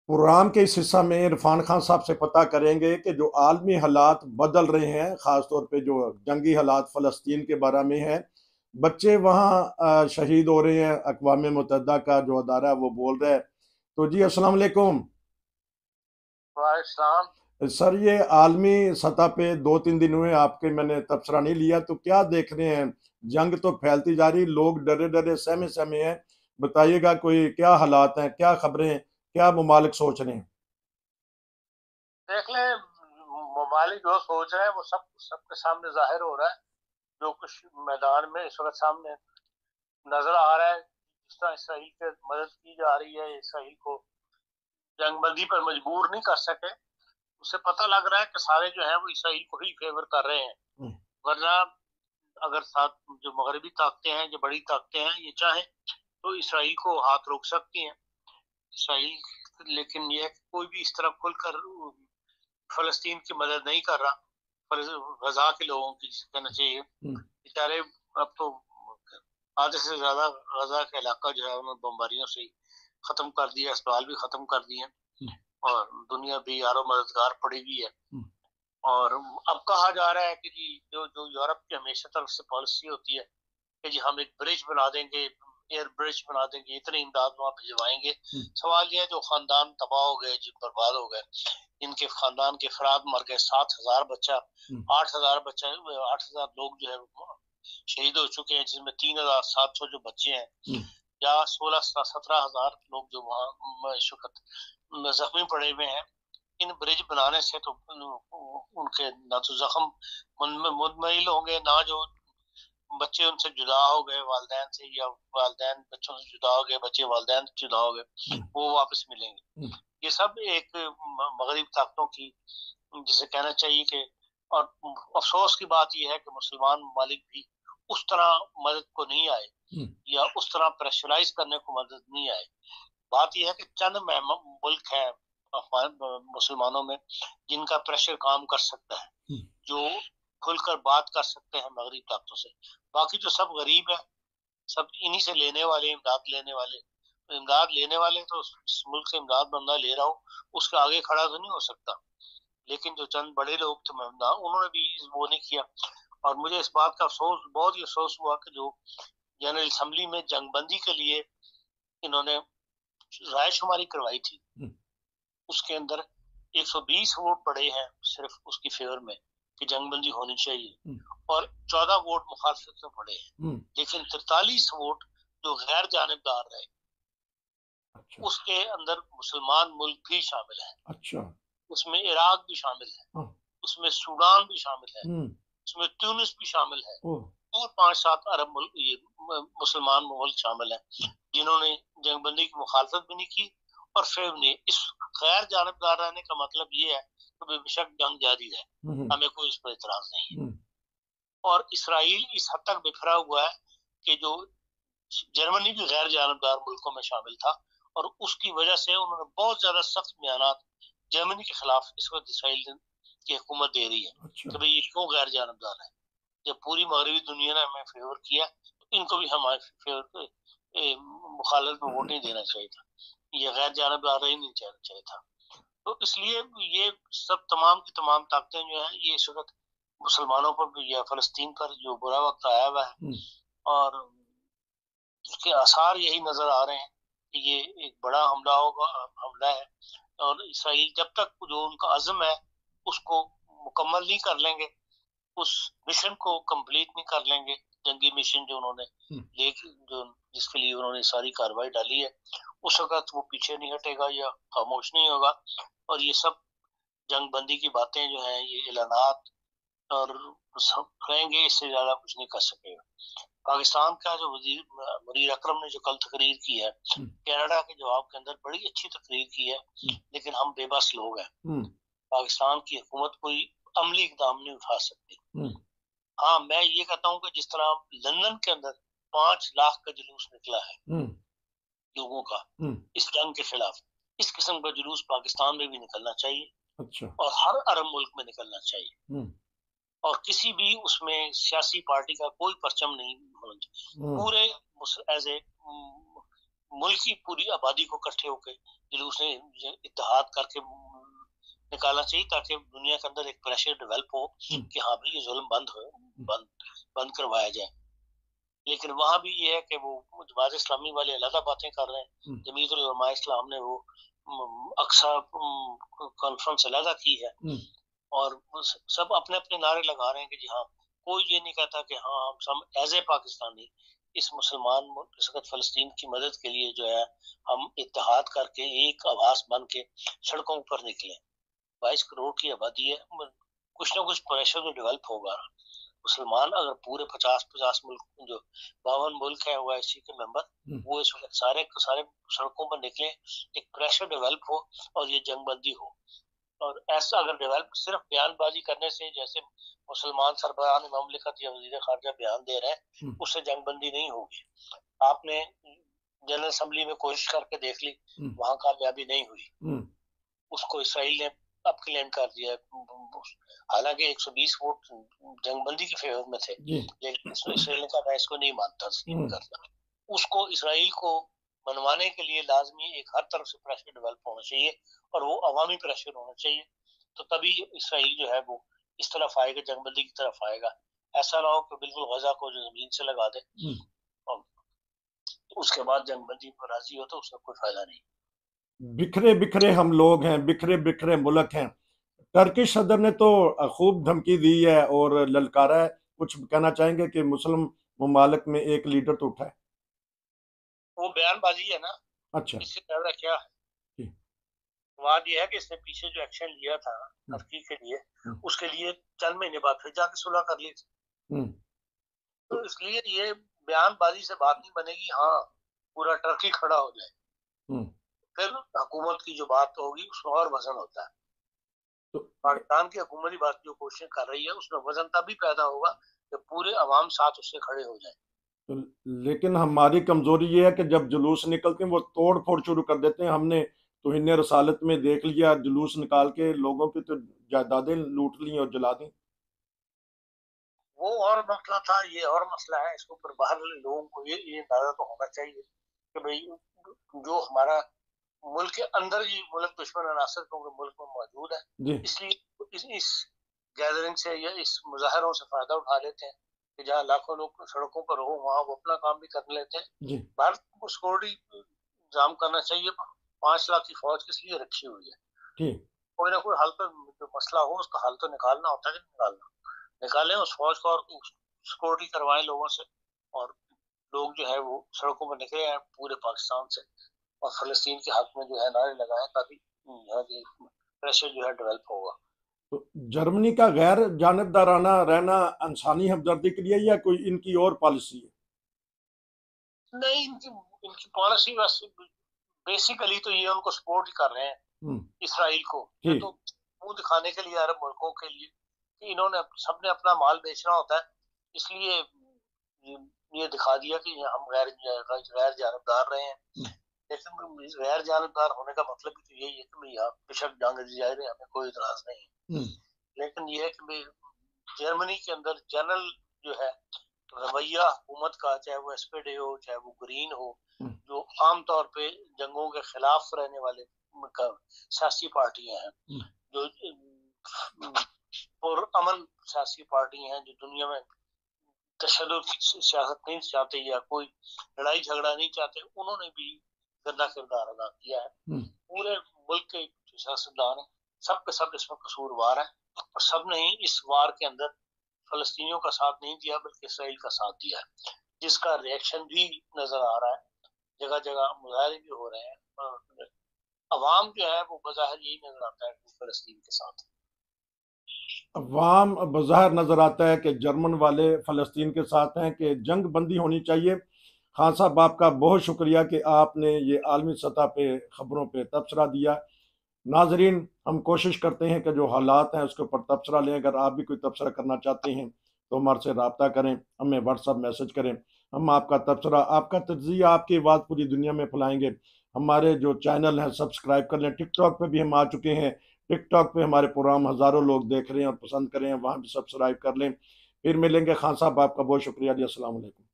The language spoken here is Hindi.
प्रोग्राम के इस हिस्सा में इरफान खान साहब से पता करेंगे कि जो आलमी हालात बदल रहे हैं, ख़ास तौर पे जो जंगी हालात फ़लस्तीन के बारे में हैं। बच्चे वहाँ शहीद हो रहे हैं। अक़वाम मुत्तहिदा का जो अदारा है वो बोल रहा है। तो जी, अस्सलाम वालेकुम। वालेकुम। सर, ये आलमी सतह पे 2-3 दिन हुए आपके, मैंने तबसरा नहीं लिया, तो क्या देख रहे हैं? जंग तो फैलती जा रही, लोग डरे डरे सहमे सहमे हैं। बताइएगा, कोई क्या हालात हैं, क्या खबरें, क्या ममालिक सोच रहे हैं? देख ले, ममालिक जो सोच रहे हैं वो सब सबके सामने जाहिर हो रहा है। जो कुछ मैदान में इस वक्त सामने नजर आ रहा है, जिस तरह इसराइल की मदद की जा रही है, इसराइल को जंगबंदी पर मजबूर नहीं कर सके। उससे पता लग रहा है कि सारे जो है वो इसराइल को ही फेवर कर रहे हैं। हम्म। वरना अगर साथ जो मगरबी ताकतें हैं, जो बड़ी ताकतें हैं, ये चाहे तो इसराइल को हाथ रोक सकती हैं। इसराइल लेकिन ये कोई भी इस तरह खुलकर फलस्तीन की मदद नहीं कर रहा। गजा के लोगों की जिसे कहना चाहिए, हम्म। बेचारे अब तो आधे से ज्यादा गजा का इलाका जो है उन्होंने बमबारियों से खत्म कर दिया, अस्पताल भी खत्म कर दिए हम्म। और दुनिया भी यारो मददगार पड़ी हुई है। हम्म। और अब कहा जा रहा है कि जी जो जो यूरोप की हमेशा तरफ से पॉलिसी होती है कि जी हम एक ब्रिज बना देंगे, एयर ब्रिज बना देंगे, इतनी इमदाद वहां भिजवाएंगे। हम्म। सवाल यह है जो खानदान तबाह हो गए, जो बर्बाद हो गए, इनके खानदान के अफराद मर गए, 7,000 बच्चा, हम्म। 8,000 बच्चा, 8,000 लोग जो है शहीद हो चुके हैं, जिसमें 3,700 जो बच्चे हैं, हम्म। या 16-17,000 लोग जो वहाँ इस वक्त जख्मी पड़े हुए हैं। इन ब्रिज बनाने से तो उनके ना तो जख्म मुंतमिल होंगे, ना जो बच्चे उनसे जुदा हो गए वालदैन से, या वालदैन बच्चों से जुदा हो गए, बच्चे वालदैन से जुदा हो गए, हम्म। वो वापस मिलेंगे। हम्म। ये सब एक मगरबी ताकतों की, जिसे कहना चाहिए कि, और अफसोस की बात यह है कि मुसलमान ममालिक भी उस तरह मदद को नहीं आए, हम्म। या उस तरह प्रेशराइज करने को मदद नहीं आए। बात यह है कि चंद मुल्क है मुसलमानों में जिनका प्रेशर काम कर सकता है, हम्म। जो खुलकर बात कर सकते हैं मगरबी ताकतों से। बाकी जो सब गरीब है, सब इन्हीं से लेने वाले, इमदाद लेने वाले। इमदाद लेने वाले तो उस मुल्क से इमदाद बंदा ले रहा हो, उसके आगे खड़ा तो नहीं हो सकता। लेकिन जो चंद बड़े लोग थे महमदा, उन्होंने भी वो नहीं किया। और मुझे इस बात का अफसोस, बहुत ही अफसोस हुआ कि जो जनरल असम्बली में जंगबंदी के लिए इन्होंने राय शुमारी करवाई थी, हम्म। उसके अंदर 120 वोट पड़े हैं सिर्फ उसकी फेवर में कि जंगबंदी होनी चाहिए, हम्म। और 14 वोट मुखालफत में पड़े हैं। हम्म। लेकिन 43 वोट जो गैर जानिबदार रहे, अच्छा। उसके अंदर मुसलमान मुल्क भी शामिल है। अच्छा। उसमें इराक भी शामिल है, हाँ। उसमें सूडान भी शामिल है, हम्म। उसमें ट्यूनिस भी शामिल है, ओ। और 5-7 अरब मुल्क, ये मुसलमान मुल्क शामिल हैं, जिन्होंने जंगबंदी की मुखालफत भी नहीं की और फिर ने इस गैर जानबदार रहने का मतलब ये है कि बेशक जंग जारी है, हम्म। हमें कोई इस पर इतराज नहीं है। हम्म। और इसराइल इस हद तक बिखरा हुआ है कि जो जर्मनी भी गैर जानबदार मुल्कों में शामिल था, और उसकी वजह से उन्होंने बहुत ज्यादा सख्त बयान जर्मनी के खिलाफ इस वक्त इसराइल की हुकूमत दे रही है अच्छा। कि भाई ये क्यों गैर जानबदार है। जब पूरी मगरबी दुनिया ने हमें फेवर किया, तो इनको भी हमारे फेवर मुखालत में वोट नहीं देना चाहिए था, ये गैर जानबदार ही नहीं चाहिए था। तो इसलिए ये सब तमाम की तमाम ताकतें जो है, ये इस वक्त मुसलमानों पर या फलस्तीन पर जो बुरा वक्त आया हुआ है, हम्म। और उसके आसार यही नजर आ रहे हैं कि ये एक बड़ा हमला होगा, हमला है। और इसराइल जब तक जो उनका अज़म है उसको मुकम्मल नहीं कर लेंगे, उस मिशन को कंप्लीट नहीं कर लेंगे, जंगी मिशन जो उन्होंने हम्म। जो जिसके लिए उन्होंने सारी कार्रवाई डाली है, उस वक्त वो पीछे नहीं हटेगा या खामोश नहीं होगा। और ये सब जंग बंदी की बातें जो हैं, ये ऐलानात और सब रहेंगे, इससे ज्यादा कुछ नहीं कर सकेगा। पाकिस्तान का जो वजीर मुनीर अकरम ने जो कल तकरीर की है, हम्म। कनाडा के जवाब के अंदर बड़ी अच्छी तकरीर की है, हम्म। लेकिन हम बेबस लोग हैं। हम्म। पाकिस्तान की हुकूमत कोई अमली इकदाम नहीं उठा सकती। हम्म। हाँ, मैं ये कहता हूँ कि जिस तरह लंदन के अंदर 5 लाख का जुलूस निकला है हम्म। लोगों का हम्म। इस जंग के खिलाफ, इस किस्म का जुलूस पाकिस्तान में भी निकलना चाहिए, अच्छा। और हर अरब मुल्क में निकलना चाहिए। हम्म। और किसी भी उसमें सियासी पार्टी का कोई परचम नहीं होना चाहिए। हम्म। पूरे एज ए मुल्क की पूरी आबादी को इकट्ठे होकर जुलूस ने इत्तेहाद करके निकालना चाहिए, ताकि दुनिया के अंदर एक प्रेशर डेवलप हो कि हाँ भाई ये जुल्म बंद करवाया जाए। लेकिन वहां भी ये है कि वो जमात इस्लामी वाले अलग बातें कर रहे हैं, जमीयतुल उलमा इस्लाम ने वो अक्सा कॉन्फ्रेंस अलग की है, और सब अपने अपने नारे लगा रहे हैं कि जी हाँ, कोई ये नहीं कहता कि हाँ हम एज ए पाकिस्तानी इस मुसलमान इस वक्त फलस्तीन की मदद के लिए जो है हम इत्तेहाद करके एक आवाज बन के सड़कों पर निकले। 22 करोड़ की आबादी है, कुछ ना कुछ प्रेशर तो डेवलप होगा। मुसलमान अगर पूरे 50 मुल्क जो 52 मुल्क है OIC के मेंबर, वो इस वक्त सारे सड़कों पर निकले, एक प्रेशर डेवलप हो और ये जंगबंदी हो। और ऐसा अगर डेवलप सिर्फ बयानबाजी करने से, जैसे मुसलमान सरबराह ममलिकत या वजीर खारजा बयान दे रहे हैं, उससे जंगबंदी नहीं होगी। आपने जनरल असेंबली में कोशिश करके देख ली, वहां कामयाबी नहीं हुई, उसको इसराइल ने अब क्लेम कर दिया। हालांकि 120 वोट जंगबंदी के फेवर में थे, लेकिन इसराइल ने कहा मैं इसको नहीं मानता, करता। उसको इसराइल को मनवाने के लिए लाजमी एक हर तरफ से प्रेशर डेवलप होना चाहिए, और वो अवामी प्रेशर होना चाहिए, तो तभी इसराइल जो है वो इस तरफ आएगा, जंगबंदी की तरफ आएगा। ऐसा ना हो कि बिल्कुल गजा को जो जमीन से लगा दे और उसके बाद जंगबंदी पर राजी हो, तो उसका कोई फायदा नहीं। बिखरे बिखरे हम लोग हैं, बिखरे बिखरे मुल्क हैं। टर्किश सदर ने तो खूब धमकी दी है और ललकारा है। कुछ कहना चाहेंगे कि मुस्लिम ममालिक में एक लीडर तो उठा है? वो बयानबाजी है ना। अच्छा, इससे ज्यादा क्या है? बात यह है कि इसने पीछे जो एक्शन लिया था टर्की के लिए, उसके लिए चंद महीने बाद फिर जाके सुलह कर ली थी। तो इसलिए ये बयानबाजी से बात नहीं बनेगी। हाँ, पूरा टर्की खड़ा हो जाए, फिर हुकूमत की जो बात होगी उसमें और वजन होता है। तो पाकिस्तान की हुकूमती बात जो कोशिश कर रही है, उसमें वजन तभी पैदा होगा कि पूरे अवाम साथ उससे खड़े हो जाए। तो लेकिन हमारी कमजोरी ये है कि जब जुलूस निकलते हैं वो तोड़ फोड़ शुरू कर देते हैं। हमने तौहीन रसालत में देख लिया, जुलूस निकाल के लोगों की तो जायदादें लूट ली और जला दी। वो और मसला था, ये और मसला है। इसके ऊपर बाहर लोगों को ये अंदाजा तो होना चाहिए कि भाई जो हमारा मुल्क के अंदर ही मुल्क दुश्मन अनासर क्योंकि मुल्क में मौजूद है, इसलिए इस गैदरिंग से या इस मुजाहरों से फायदा उठा लेते हैं कि जहाँ लाखों लोग सड़कों पर हो, वहाँ वो अपना काम भी कर लेते हैं। भारत को सिक्योरिटी इंतजाम करना चाहिए। 5 लाख की फौज किस लिए रखी हुई है? कोई ना कोई हल तो, जो मसला हो उसका हल तो निकालना होता है कि निकालना, निकालें उस फौज को और सिक्योरिटी करवाएं लोगों से, और लोग जो है वो सड़कों पर निकले हैं पूरे पाकिस्तान से, और फलस्तीन के हक में जो है नारे लगाए, ताकि प्रेशर जो है डेवलप होगा। तो जर्मनी का गैर जानिबदाराना रहना इंसानी हमदर्दी के लिए या कोई इनकी और पॉलिसी है? नहीं, इनकी पॉलिसी बस बेसिकली तो ये उनको सपोर्ट कर रहे हैं इसराइल को, तो मुंह दिखाने के लिए अरब मुल्कों के लिए कि इन्होंने सबने अपना माल बेचना होता है, इसलिए ये दिखा दिया कि हम गैर जानबदार रहे हैं। लेकिन गैर जानबदार होने का मतलब भी तो यही है कि भाई आप बेशक जंग जाए रहे, हमें कोई इतराज नहीं है। लेकिन ये है कि जर्मनी के अंदर जनरल जो है रवैया हुकूमत का, चाहे वो SPD हो चाहे वो ग्रीन हो, जो आमतौर पे जंगों के खिलाफ रहने वाले सियासी पार्टियां हैं, जो और अमन सियासी पार्टियां हैं, जो दुनिया में तशद्दुद की सियासत नहीं चाहते या कोई लड़ाई झगड़ा नहीं चाहते, उन्होंने भी गंदा किरदार अदा किया है। पूरे मुल्क के जो सियासतदान है, सब के सब इसमें कसूरवार है, और सब ने ही इस वार के अंदर फलस्तीनियों का साथ नहीं दिया बल्कि इसराइल का साथ दिया है, जिसका रिएक्शन भी नजर आ रहा है। जगह जगह मुजाहरे भी हो रहे हैं, और अवाम जो है वो बज़ाहिर यही नजर आता है कि फलस्तीन के साथ, अवाम बज़ाहिर नजर आता है कि जर्मन वाले फलस्तीन के साथ हैं, कि जंग बंदी होनी चाहिए। खान साहब आपका बहुत शुक्रिया कि आपने ये आलमी सतह पे खबरों पे तबसरा दिया। नाजरीन, हम कोशिश करते हैं कि जो हालात हैं उसके ऊपर तबसरा लें। अगर आप भी कोई तबसरा करना चाहते हैं तो हमारे से रब्ता करें, हमें व्हाट्सअप मैसेज करें। हम आपका तबसरा, आपका तज्जिया, आपकी बात पूरी दुनिया में फैलाएंगे। हमारे जो चैनल हैं सब्सक्राइब कर लें। टिकटॉक पे भी हम आ चुके हैं, टिकटॉक पे हमारे प्रोग्राम हज़ारों लोग देख रहे हैं और पसंद कर रहे हैं, वहाँ भी सब्सक्राइब कर लें। फिर मिलेंगे। खान साहब आपका बहुत शुक्रिया जी। अस्सलाम वालेकुम।